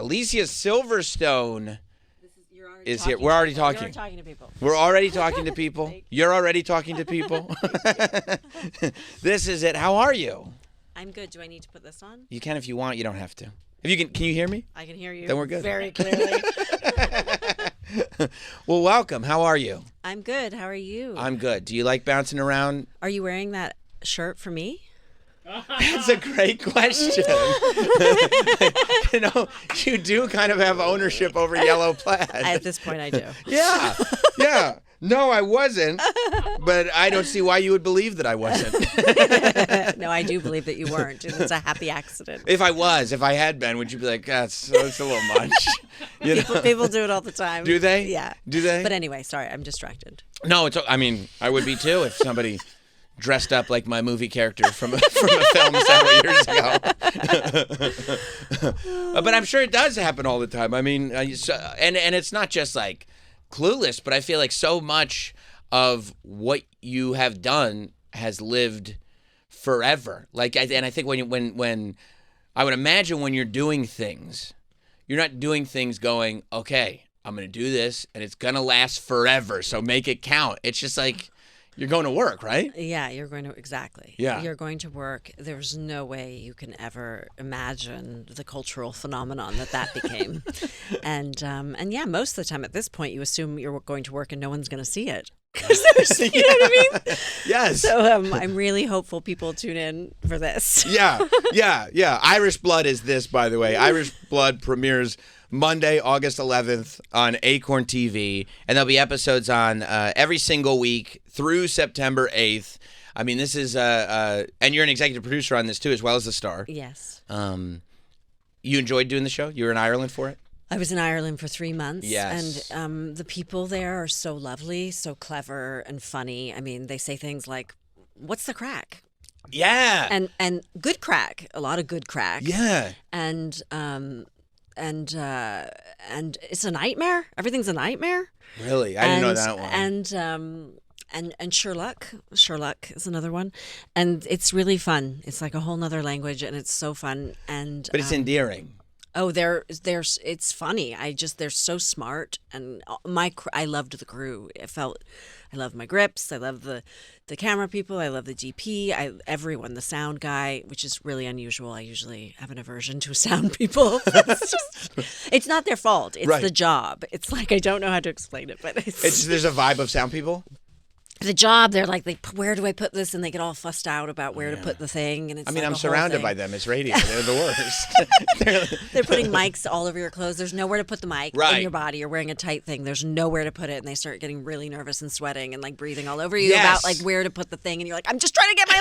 Alicia Silverstone is here. We're already talking. You're talking to people. We're already talking to people. You're already talking to people. This is it. How are you? I'm good. Do I need to put this on? You can if you want. You don't have to. If you can you hear me? I can hear you. Then we're good. Very clearly. Well, welcome. How are you? I'm good. How are you? I'm good. Do you like bouncing around? Are you wearing that shirt for me? That's a great question. You do kind of have ownership over yellow plaid. At this point, I do. Yeah. No, I wasn't. But I don't see why you would believe that I wasn't. No, I do believe that you weren't. It's a happy accident. If I had been, would you be like, that's a little much? People do it all the time. Do they? Yeah. Do they? But anyway, sorry, I'm distracted. No, I would be too if somebody dressed up like my movie character from a film several years ago. But I'm sure it does happen all the time. I mean, and it's not just like Clueless, but I feel like so much of what you have done has lived forever. Like, and I think when I would imagine when you're doing things, you're not doing things going, okay, I'm going to do this and it's going to last forever, so make it count. It's just like, you're going to work, right? Yeah, you're going to, exactly. Yeah. You're going to work. There's no way you can ever imagine the cultural phenomenon that became. And yeah, most of the time at this point, you assume you're going to work and no one's going to see it. You know what I mean? Yes. So I'm really hopeful people tune in for this. Yeah. Irish Blood is this, by the way. Irish Blood premieres Monday, August 11th on Acorn TV, and there'll be episodes on every single week through September 8th. I mean, this is, and you're an executive producer on this too, as well as the star. Yes. You enjoyed doing the show? You were in Ireland for it? I was in Ireland for 3 months. Yes. And the people there are so lovely, so clever and funny. I mean, they say things like, "What's the crack?" Yeah. And good crack, a lot of good crack. Yeah. And it's a nightmare. Everything's a nightmare. Really? I didn't know that one. And Sherlock is another one, and it's really fun. It's like a whole nother language, and it's so fun. And but it's endearing. Oh, it's funny. They're so smart, and I loved the crew. I love my grips. I love the camera people. I love the DP. Everyone, the sound guy, which is really unusual. I usually have an aversion to sound people. It's not their fault. It's right. The job. It's like, I don't know how to explain it, but There's a vibe of sound people. The job, they're like, where do I put this? And they get all fussed out about where to put the thing. And it's I'm surrounded by them. It's radio. They're the worst. They're putting mics all over your clothes. There's nowhere to put the mic in your body. You're wearing a tight thing. There's nowhere to put it. And they start getting really nervous and sweating and like breathing all over you about like where to put the thing. And you're like, I'm just trying to get my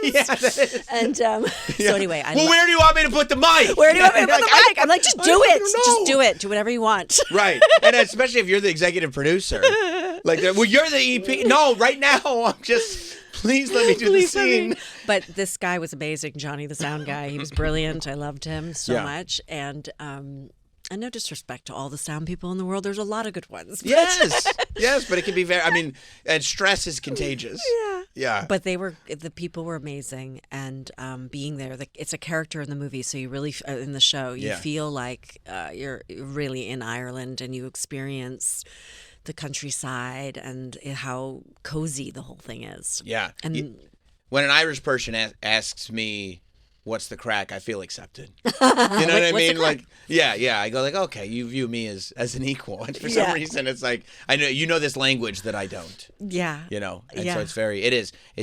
lines. Yeah, and so anyway. Where do you want me to put the mic? Where do you want me to put the mic? I'm like, just do it. Just do it. Do whatever you want. Right. And especially if you're the executive producer. Like, well, you're the EP. No, right now, I'm just, please let me do the scene. But this guy was amazing, Johnny, the sound guy. He was brilliant. I loved him so much. And no disrespect to all the sound people in the world. There's a lot of good ones. Yes, but it can be and stress is contagious. Yeah. But the people were amazing. And being there, it's a character in the movie. So you really, in the show, you feel like you're really in Ireland and you experience the countryside and how cozy the whole thing is. Yeah. And when an Irish person asks me, what's the crack, I feel accepted. You know what I mean? Like, yeah. I go like, okay, you view me as an equal. And for some reason, it's like, I know you know this language that I don't. Yeah. You know? And so it's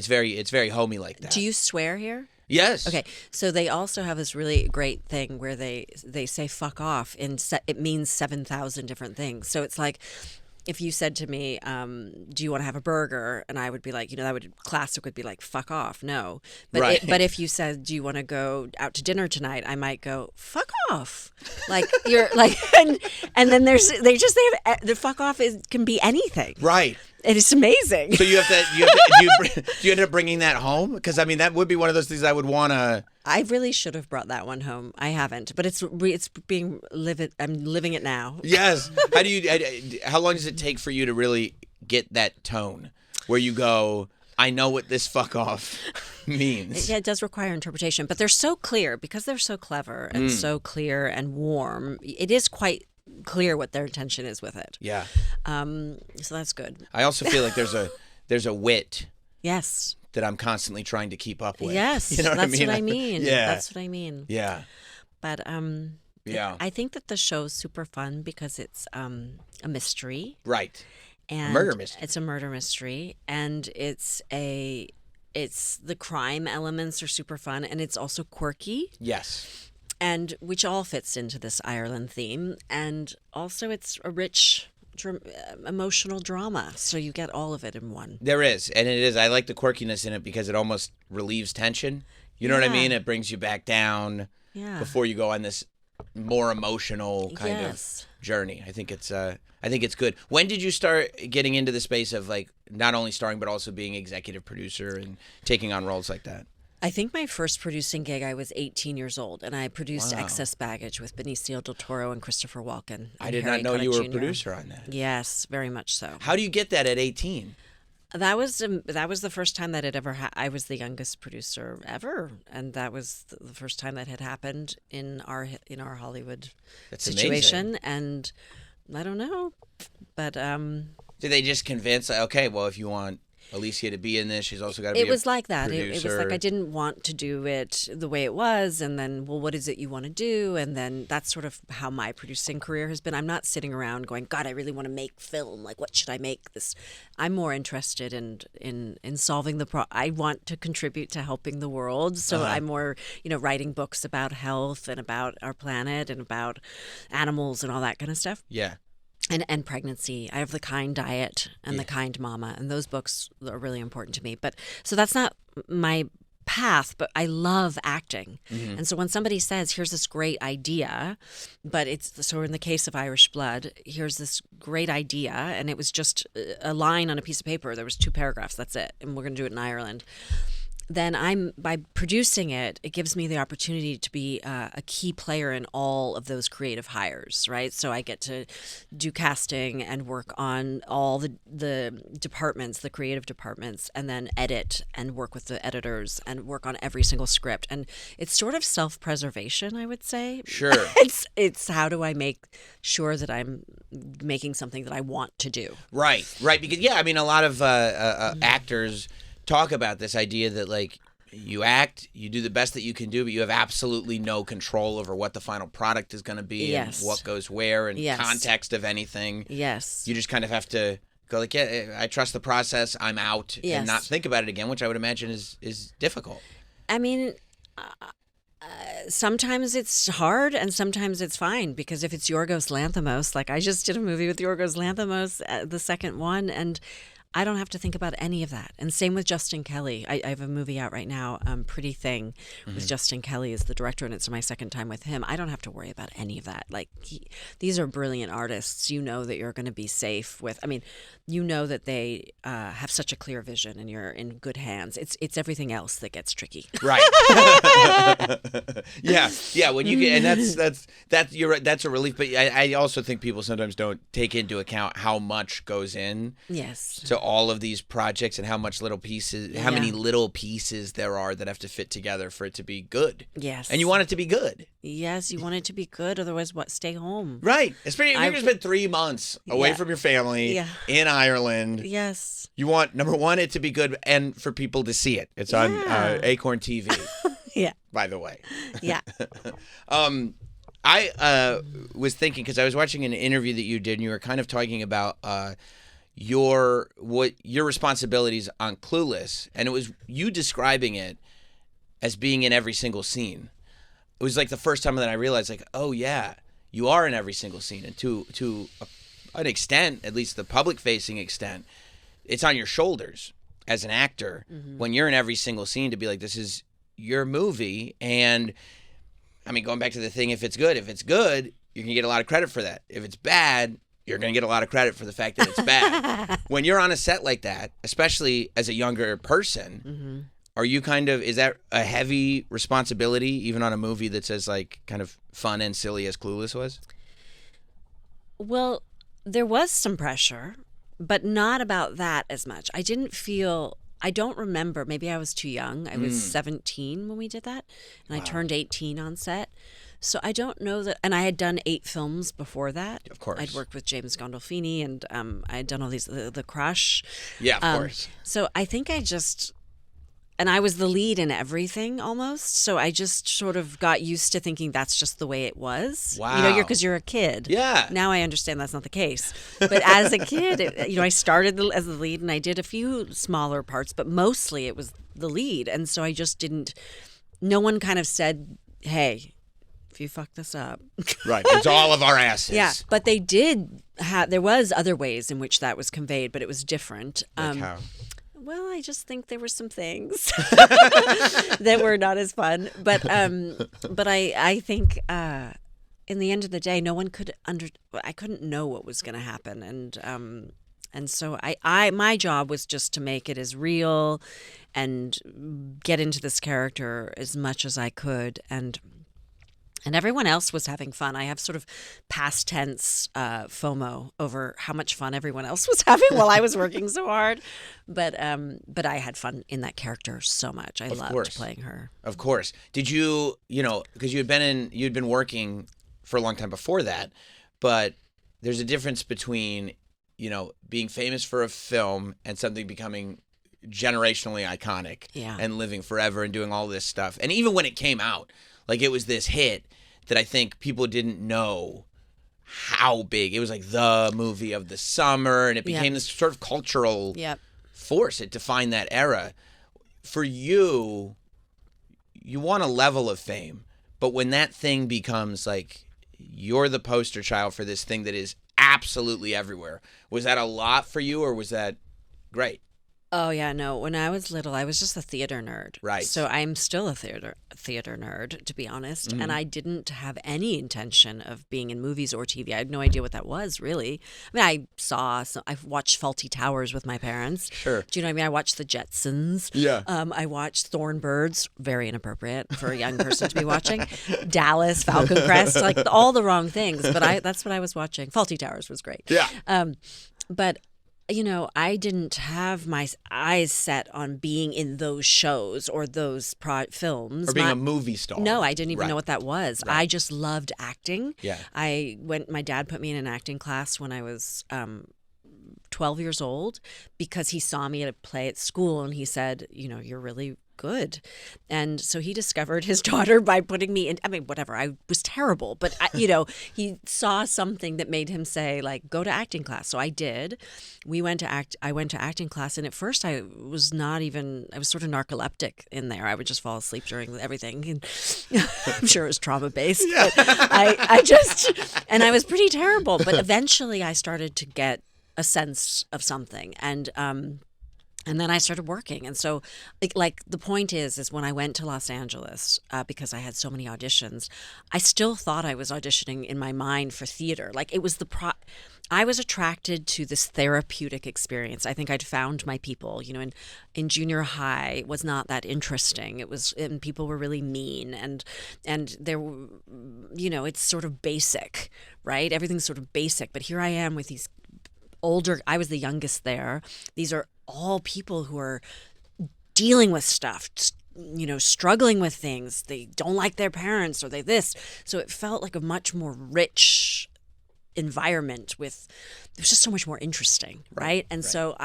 very homey like that. Do you swear here? Yes. Okay. So they also have this really great thing where they say fuck off. It means 7,000 different things. So it's like, if you said to me, do you want to have a burger? And I would be like, classic would be like, fuck off. No. But but if you said, do you want to go out to dinner tonight? I might go, fuck off. Like, you're like, and then they have the fuck off can be anything. Right. And it's amazing. So do you end up bringing that home? Because I mean, that would be one of those things I would want to. I really should have brought that one home. I haven't, but I'm living it now. Yes. How long does it take for you to really get that tone where you go, I know what this fuck off means. Yeah, it does require interpretation, but they're so clear because they're so clever and so clear and warm. It is quite clear what their intention is with it. Yeah. So that's good. I also feel like there's a wit. Yes. That I'm constantly trying to keep up with. Yes, you know that's what I mean? Yeah. That's what I mean. Yeah. But yeah. I think that the show's super fun because it's a mystery. Right. And a murder mystery. It's a murder mystery, and it's the crime elements are super fun, and it's also quirky. Yes. And which all fits into this Ireland theme, and also it's a rich emotional drama, so you get all of it in one. There is, and it is. I like the quirkiness in it because it almost relieves tension. You know what I mean? It brings you back down before you go on this more emotional kind of journey. I think it's good. When did you start getting into the space of like not only starring but also being executive producer and taking on roles like that? I think my first producing gig, I was 18 years old, and I produced Excess Baggage with Benicio del Toro and Christopher Walken. I did not know you were a producer on that. Yes, very much so. How do you get that at 18? That was the first time that it ever I was the youngest producer ever, and that was the first time that had happened in our Hollywood situation. Amazing. And I don't know, but did they just convince? Okay, well, if you want Alicia to be in this, she's also got to be. It was like that. Producer. It was like I didn't want to do it the way it was, and then, well, what is it you want to do? And then that's sort of how my producing career has been. I'm not sitting around going, God, I really want to make film. Like, what should I make this? I'm more interested in solving the I want to contribute to helping the world. So I'm more, writing books about health and about our planet and about animals and all that kind of stuff. Yeah. And pregnancy. I have The Kind Diet and The Kind Mama, and those books are really important to me. But so that's not my path, but I love acting. Mm-hmm. And so when somebody says, here's this great idea, but so in the case of Irish Blood, here's this great idea, and it was just a line on a piece of paper. There was 2 paragraphs, that's it, and we're going to do it in Ireland. Then by producing it, it gives me the opportunity to be a key player in all of those creative hires, right? So I get to do casting and work on all the departments, the creative departments, and then edit and work with the editors and work on every single script. And it's sort of self-preservation, I would say. Sure. It's how do I make sure that I'm making something that I want to do. Right. Because, a lot of actors talk about this idea that like you act, you do the best that you can do, but you have absolutely no control over what the final product is going to be and what goes where and context of anything. Yes. You just kind of have to go like, I trust the process, I'm out, and not think about it again, which I would imagine is difficult. I mean, sometimes it's hard and sometimes it's fine, because if it's Yorgos Lanthimos, like I just did a movie with Yorgos Lanthimos, the second one, and I don't have to think about any of that. And same with Justin Kelly. I have a movie out right now, Pretty Thing, with Justin Kelly as the director, and it's my second time with him. I don't have to worry about any of that. Like, these are brilliant artists. You know that you're going to be safe with. I mean, you know that they have such a clear vision, and you're in good hands. It's everything else that gets tricky. Right. Yeah. When you get, and that's you're right. That's a relief. But I also think people sometimes don't take into account how much goes in. Yes. To all of these projects and how much little pieces, how many little pieces there are that have to fit together for it to be good. Yes. And you want it to be good. Yes, you want it to be good. Otherwise, what? Stay home. Right. Especially if you're going to spend 3 months away from your family in Ireland. Yes. You want, number one, it to be good and for people to see it. It's on Acorn TV. Yeah. By the way. Yeah. I was thinking, because I was watching an interview that you did, and you were kind of talking about your responsibilities on Clueless, and it was you describing it as being in every single scene. It was like the first time that I realized, like, oh yeah, you are in every single scene, and to an extent, at least the public-facing extent, it's on your shoulders as an actor when you're in every single scene to be like, this is your movie. And I mean, going back to the thing, if it's good, you're gonna get a lot of credit for that. If it's bad, you're going to get a lot of credit for the fact that it's bad. When you're on a set like that, especially as a younger person, are you is that a heavy responsibility, even on a movie that's as like kind of fun and silly as Clueless was? Well, there was some pressure, but not about that as much. I didn't feel I don't remember. Maybe I was too young. I was 17 when we did that, and I turned 18 on set. So I don't know that. And I had done 8 films before that. Of course. I'd worked with James Gandolfini, and I had done all these, The Crush. Yeah, of course. So I think and I was the lead in everything almost. So I just sort of got used to thinking that's just the way it was. Wow. Because you're a kid. Yeah. Now I understand that's not the case. But as a kid, I started as the lead, and I did a few smaller parts, but mostly it was the lead. And so I just didn't, no one kind of said, hey, if you fuck this up. Right. It's all of our asses. Yeah. But they did there was other ways in which that was conveyed, but it was different. Like how? Well, I just think there were some things that were not as fun. But I think in the end of the day, no one could I couldn't know what was going to happen, and so my job was just to make it as real and get into this character as much as I could, and everyone else was having fun. I have sort of past tense FOMO over how much fun everyone else was having while I was working so hard. But I had fun in that character so much. I loved playing her. Of course. Did you, because you'd been working for a long time before that, but there's a difference between, being famous for a film and something becoming generationally iconic and living forever and doing all this stuff. And even when it came out, like it was this hit that I think people didn't know how big. It was like the movie of the summer, and it became this sort of cultural force. It defined that era. For you, you want a level of fame, but when that thing becomes like you're the poster child for this thing that is absolutely everywhere, was that a lot for you, or was that great? Oh, yeah, no. When I was little, I was just a theater nerd. Right. So I'm still a theater nerd, to be honest. Mm-hmm. And I didn't have any intention of being in movies or TV. I had no idea what that was, really. I mean, I've watched Fawlty Towers with my parents. Sure. Do you know what I mean? I watched The Jetsons. Yeah. I watched Thorn Birds, very inappropriate for a young person to be watching. Dallas, Falcon Crest, like all the wrong things. But that's what I was watching. Fawlty Towers was great. Yeah. But I didn't have my eyes set on being in those shows or those films. Or being a movie star. No, I didn't even know what that was. Right. I just loved acting. Yeah. My dad put me in an acting class when I was 12 years old because he saw me at a play at school and he said, you're really good. And so he discovered his daughter by putting me in, whatever, I was terrible, but he saw something that made him say, like, go to acting class. So I did. I went to acting class, and at first I was sort of narcoleptic in there. I would just fall asleep during everything. And I'm sure it was trauma based. Yeah. But I was pretty terrible, but eventually I started to get a sense of something. And then I started working. And so, like the point is when I went to Los Angeles, because I had so many auditions, I still thought I was auditioning in my mind for theater. Like it was I was attracted to this therapeutic experience. I think I'd found my people, in junior high it was not that interesting. And people were really mean and there, it's sort of basic, right? Everything's sort of basic. But here I am with these I was the youngest there. These are all people who are dealing with stuff, struggling with things. They don't like their parents or they this. So it felt like a much more rich environment it was just so much more interesting. Right. And so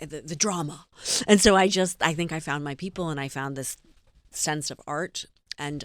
the drama. And so I think I found my people and I found this sense of art and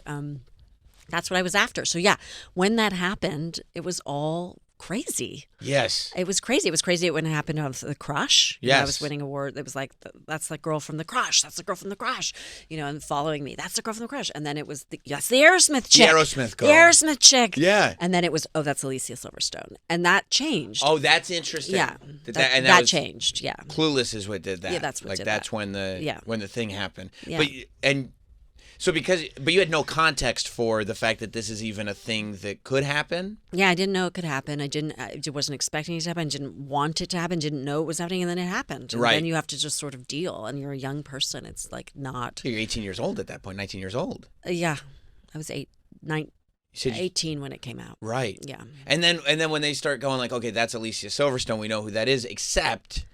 that's what I was after. So yeah, when that happened, it was all crazy. Yes. It was crazy. It was crazy when it happened on The Crush. Yes. I was winning award. It was like, that's the girl from The Crush. That's the girl from The Crush. And following me. That's the girl from The Crush. And then it was the Aerosmith chick. The Aerosmith girl. The Aerosmith chick. Yeah. And then it was, that's Alicia Silverstone. And that changed. Oh, that's interesting. Yeah. That changed. Yeah. Clueless is what did that. Yeah, that's what did that's that. when the thing happened. Yeah. But you had no context for the fact that this is even a thing that could happen? Yeah, I didn't know it could happen. I wasn't expecting it to happen. I didn't want it to happen. Didn't know it was happening, and then it happened. And right. then you have to just sort of deal, and you're a young person. It's like not... You're 18 years old at that point, 19 years old. Yeah. I was 18 when it came out. Right. Yeah. And then when they start going like, okay, that's Alicia Silverstone, we know who that is, except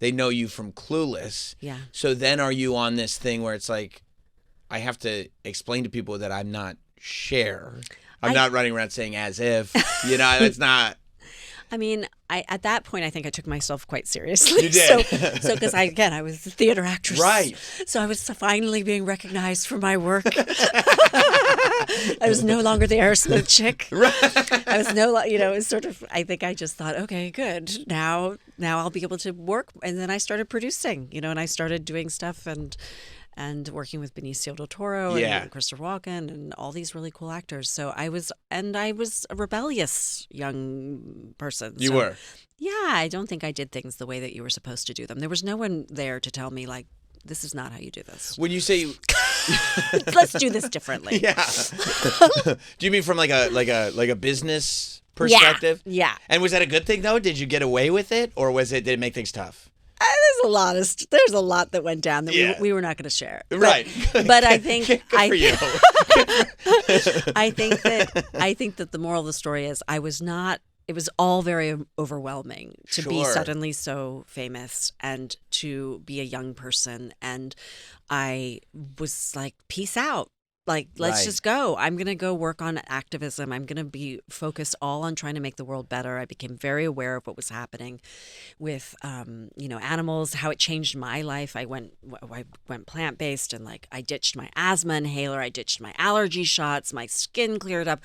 they know you from Clueless. Yeah. So then are you on this thing where it's like, I have to explain to people that I'm not Cher. I'm not running around saying as if, it's not. I mean, at that point, I think I took myself quite seriously. You did. So because I was a theater actress. Right. So I was finally being recognized for my work. I was no longer the Aerosmith chick. Right. I was it was sort of, I think I just thought, okay, good. Now I'll be able to work. And then I started producing, and I started doing stuff and working with Benicio del Toro and Christopher Walken and all these really cool actors. So I was a rebellious young person. You were? Yeah, I don't think I did things the way that you were supposed to do them. There was no one there to tell me, like, this is not how you do this. When you say let's do this differently. Yeah. Do you mean from like a business perspective? Yeah. And was that a good thing though? Did you get away with it, or did it make things tough? There's a lot that went down that we were not going to share. Right. But I think good for you. I think that the moral of the story is it was all very overwhelming to be suddenly so famous and to be a young person, and I was like, peace out. Like, let's just go. I'm going to go work on activism. I'm going to be focused all on trying to make the world better. I became very aware of what was happening with, animals, how it changed my life. I went plant-based, and like I ditched my asthma inhaler. I ditched my allergy shots. My skin cleared up.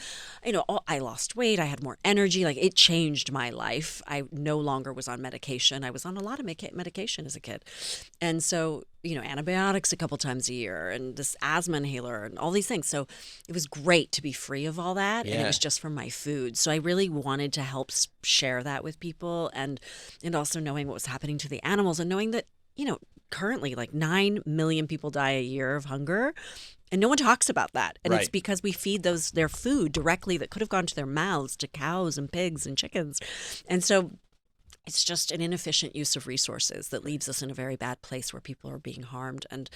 I lost weight. I had more energy. Like, it changed my life. I no longer was on medication. I was on a lot of medication as a kid. And so, antibiotics a couple times a year and this asthma inhaler and all these things. So it was great to be free of all that. Yeah. And it was just from my food. So I really wanted to help share that with people, and also knowing what was happening to the animals, and knowing that, currently like 9 million people die a year of hunger. And no one talks about that. And it's because we feed their food directly that could have gone to their mouths to cows and pigs and chickens. And so it's just an inefficient use of resources that leaves us in a very bad place where people are being harmed. And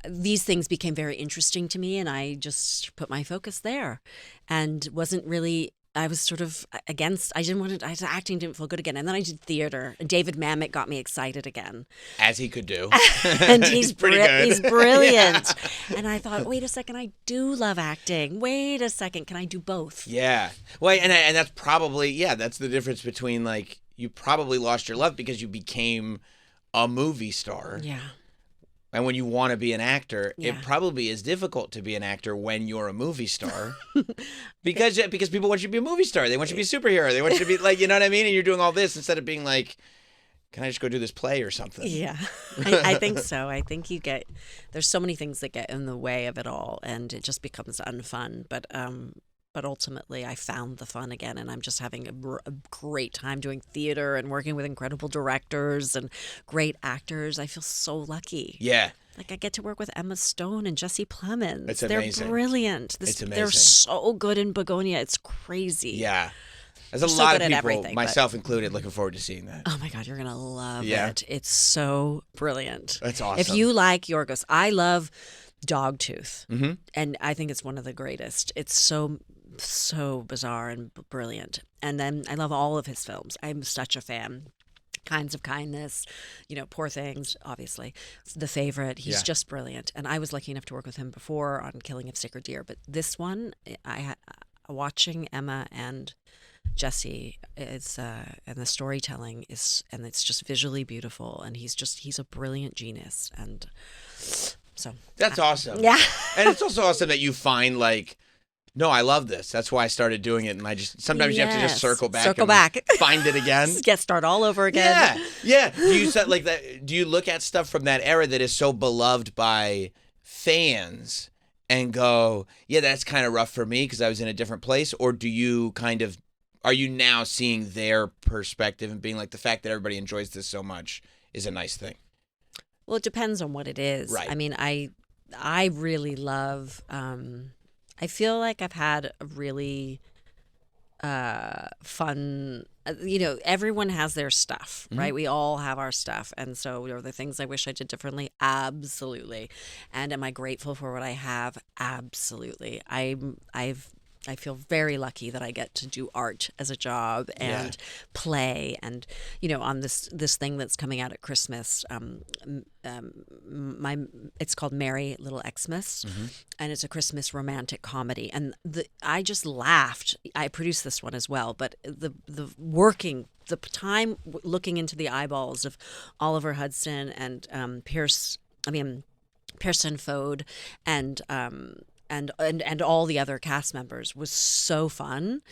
these things became very interesting to me, and I just put my focus there, and wasn't really. I was sort of against. Acting didn't feel good again, and then I did theater. And David Mamet got me excited again, as he could do. And he's pretty good. He's brilliant. Yeah. And I thought, wait a second, I do love acting. Wait a second, can I do both? Yeah. Well, and that's probably that's the difference between like. You probably lost your love because you became a movie star. Yeah. And when you want to be an actor, it probably is difficult to be an actor when you're a movie star. because people want you to be a movie star. They want you to be a superhero. They want you to be like, you know what I mean? And you're doing all this instead of being like, can I just go do this play or something? Yeah, I think so. I think there's so many things that get in the way of it all, and it just becomes unfun. But ultimately, I found the fun again, and I'm just having a great time doing theater and working with incredible directors and great actors. I feel so lucky. Yeah. Like, I get to work with Emma Stone and Jesse Plemons. It's amazing. They're brilliant. It's amazing. They're so good in Begonia. It's crazy. Yeah. There's a lot of people, myself but included, looking forward to seeing that. Oh my God, you're going to love it. It's so brilliant. That's awesome. If you like Yorgos, I love Dogtooth. Mm-hmm. And I think it's one of the greatest. It's so bizarre and brilliant. And then I love all of his films. I'm such a fan. Kinds of Kindness, Poor Things, obviously. The Favorite. He's just brilliant. And I was lucky enough to work with him before on Killing of Sacred Deer. But this one, watching Emma and Jesse is, and the storytelling is, and it's just visually beautiful. And he's a brilliant genius. And so. That's awesome. Yeah. And it's also awesome that you find like, no, I love this. That's why I started doing it. And I just, sometimes you have to just circle back. Find it again. Start all over again. Yeah. Do you like that? Do you look at stuff from that era that is so beloved by fans and go, yeah, that's kind of rough for me because I was in a different place? Or do you are you now seeing their perspective and being like, the fact that everybody enjoys this so much is a nice thing? Well, it depends on what it is. Right. I mean, I really love, I feel like I've had a really fun, everyone has their stuff, right? Mm-hmm. We all have our stuff. And so are there things I wish I did differently? Absolutely. And am I grateful for what I have? Absolutely. I've I feel very lucky that I get to do art as a job and play, and on this thing that's coming out at Christmas. It's called Merry Little Xmas, and it's a Christmas romantic comedy. And I just laughed. I produced this one as well, but the time looking into the eyeballs of Oliver Hudson and Pearson Fode and all the other cast members was so fun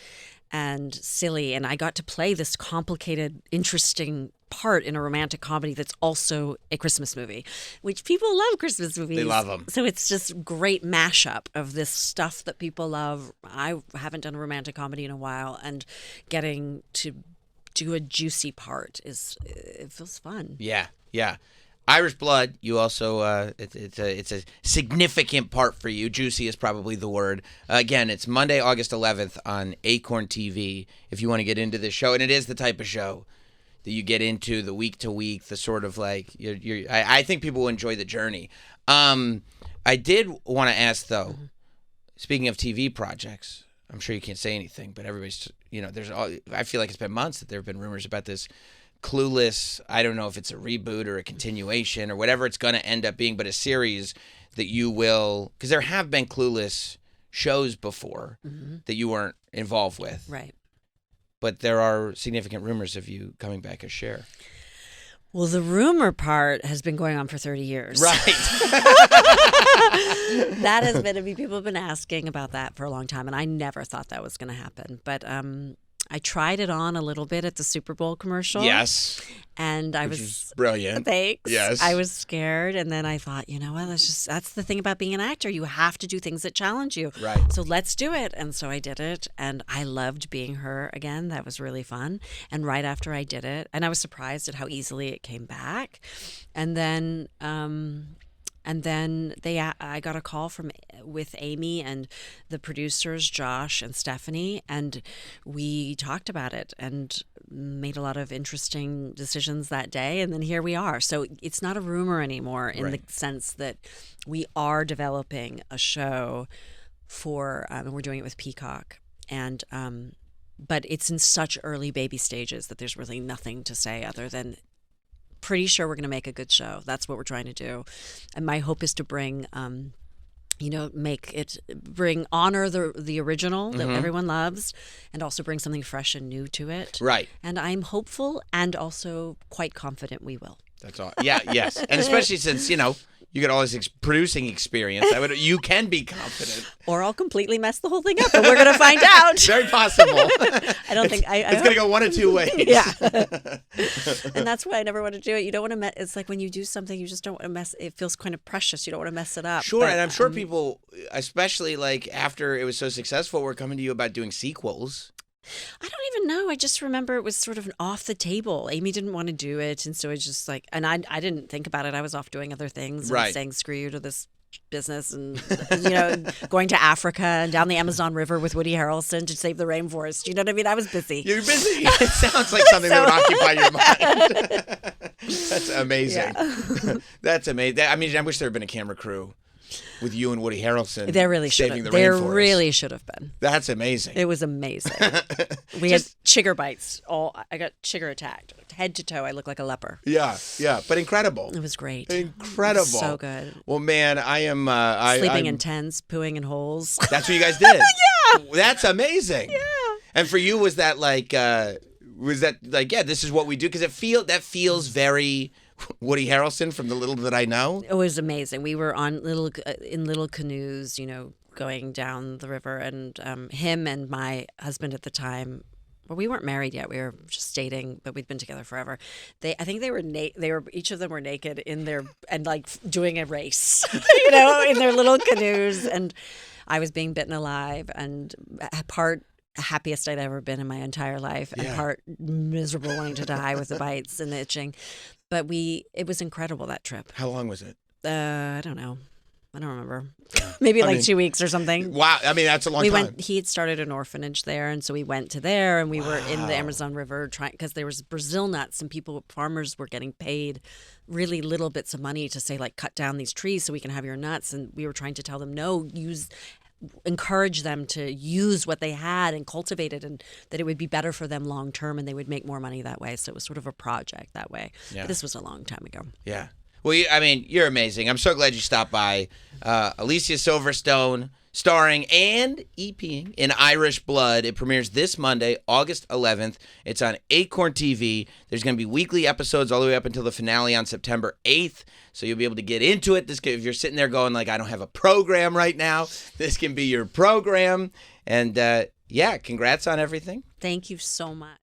and silly, and I got to play this complicated, interesting part in a romantic comedy that's also a Christmas movie, which people love Christmas movies. They love them. So it's just great mashup of this stuff that people love. I haven't done a romantic comedy in a while, and getting to do a juicy part it feels fun. Yeah. Irish Blood, you also, it's a significant part for you. Juicy is probably the word. Again, it's Monday, August 11th on Acorn TV if you want to get into this show. And it is the type of show that you get into the week to week, the sort of like, I think people will enjoy the journey. I did want to ask, though, speaking of TV projects, I'm sure you can't say anything, but everybody's, I feel like it's been months that there have been rumors about this Clueless. I don't know if it's a reboot or a continuation or whatever it's going to end up being, but a series that you will, because there have been Clueless shows before that you weren't involved with. Right. But there are significant rumors of you coming back as Cher. Well, the rumor part has been going on for 30 years. Right. That has been, people have been asking about that for a long time, and I never thought that was going to happen. But I tried it on a little bit at the Super Bowl commercial. Yes. And I was brilliant. Thanks. Yes. I was scared, and then I thought, you know what? That's the thing about being an actor. You have to do things that challenge you. Right. So let's do it. And so I did it, and I loved being her again. That was really fun. And right after I did it, and I was surprised at how easily it came back. And then I got a call with Amy and the producers, Josh and Stephanie, and we talked about it and made a lot of interesting decisions that day. And then here we are. So it's not a rumor anymore in the sense that we are developing a show for, and we're doing it with Peacock. And but it's in such early baby stages that there's really nothing to say other than pretty sure we're going to make a good show. That's what we're trying to do. And my hope is to bring, honor the original that everyone loves, and also bring something fresh and new to it. Right. And I'm hopeful and also quite confident we will. That's all. Yeah, yes. And especially since, you get all this producing experience, you can be confident. Or I'll completely mess the whole thing up, and we're going to find out. Very possible. I don't think it's going to go one of two ways. Yeah. And that's why I never want to do it. You don't want to mess. It's like when you do something, you just don't want to mess. It feels kind of precious. You don't want to mess it up. Sure, and I'm sure people, especially like after it was so successful, were coming to you about doing sequels. I don't even know. I just remember it was sort of off the table. Amy didn't want to do it, and so it's just like, and I didn't think about it. I was off doing other things, and saying screw you to this business, and going to Africa and down the Amazon River with Woody Harrelson to save the rainforest. You know what I mean? I was busy. You're busy. It sounds like something that would occupy your mind. That's amazing. Yeah. That's amazing. I mean, I wish there had been a camera crew with you and Woody Harrelson. There really should have. There really should have been. That's amazing. It was amazing. We had chigger bites. I got chigger attacked. Head to toe, I look like a leper. Yeah. But incredible. It was great. Incredible. So good. Well, man, I am... Sleeping in tents, pooing in holes. That's what you guys did? Yeah. That's amazing. Yeah. And for you, was that like, this is what we do? Because that feels very... Woody Harrelson from The Little That I Know. It was amazing. We were in little canoes, going down the river, and him and my husband at the time. Well, we weren't married yet. We were just dating, but we'd been together forever. I think they were each of them were naked in their and like doing a race, in their little canoes, and I was being bitten alive, and part happiest I'd ever been in my entire life, and part miserable, wanting to die with the bites and the itching. But it was incredible, that trip. How long was it? I don't know. I don't remember. Maybe 2 weeks or something. Wow. I mean, that's a long time. He had started an orphanage there, and so we went to there, and we were in the Amazon River because there was Brazil nuts, and farmers were getting paid really little bits of money to say, cut down these trees so we can have your nuts. And we were trying to tell them, no, use encourage them to use what they had and cultivate it, and that it would be better for them long term and they would make more money that way. So it was sort of a project that way. Yeah. But this was a long time ago. Yeah. Well, you're amazing. I'm so glad you stopped by. Alicia Silverstone, starring and EPing in Irish Blood. It premieres this Monday, August 11th. It's on Acorn TV. There's going to be weekly episodes all the way up until the finale on September 8th. So you'll be able to get into it. If you're sitting there going like, I don't have a program right now, this can be your program. And congrats on everything. Thank you so much.